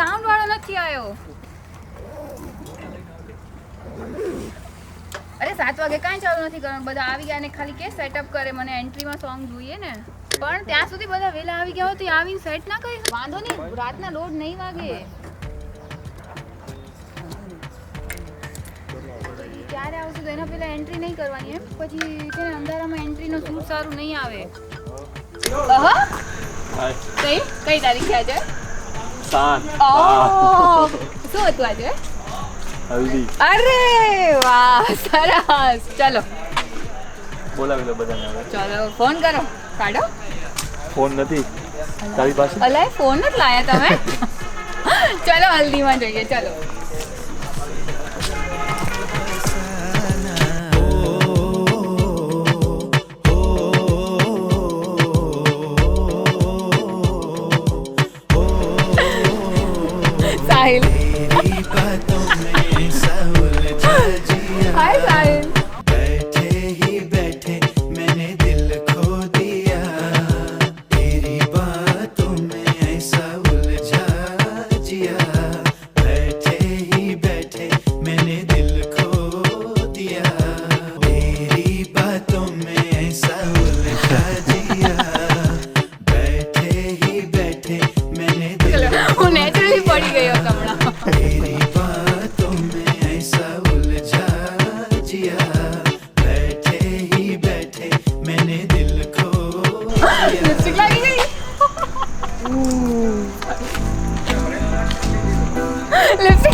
Sound વાળો નથી આવ્યો. અરે 7 વાગે કાંઈ ચાલુ નથી કરવાનું. બધા આવી ગયા ને ખાલી કે સેટઅપ કરે. મને એન્ટ્રીમાં સોંગ જોઈએ ને. પણ ત્યાં સુધી બધા વહેલા આવી ગયા હોય તો આવીને સેટ ના કરી. વાંધો નહીં, રાતના 9:30 વાગે. ક્યારે આવશું તો એના પહેલા એન્ટ્રી નહીં કરવાની એમ. પછી છે ને અંધારામાં એન્ટ્રીનો સૂટ સારું નહીં આવે. કઈ તારીખે આજે? 7. શું હતું આજે? હલ્દી. અરે વાહ, સરસ. ચલો બોલાવી લો બધાને હવે. ચલો ફોન કરો. કાઢો. ફોન નથી તારી પાસે? અલાય ફોન જ લાયા તમે. ચલો હલ્દીમાં જઈએ. ચલો साहिल. हाय साहिल. बैठे ही बैठे मैंने दिल खो दिया तेरी बातों में ऐसा उलझा जिया. बैठे ही बैठे मैंने दिल खो दिया तेरी बातों में ऐसा उलझा जिया. बैठे ही बैठे मैंने दिल હું નેચરલી પડી ગયો હમણાં. तेरी बातों में ऐसा उलझा जिया. बैठे ही बैठे मैंने दिल खो दिया. લિપસ્ટિક લાગી ગઈ. લિપસ્ટિક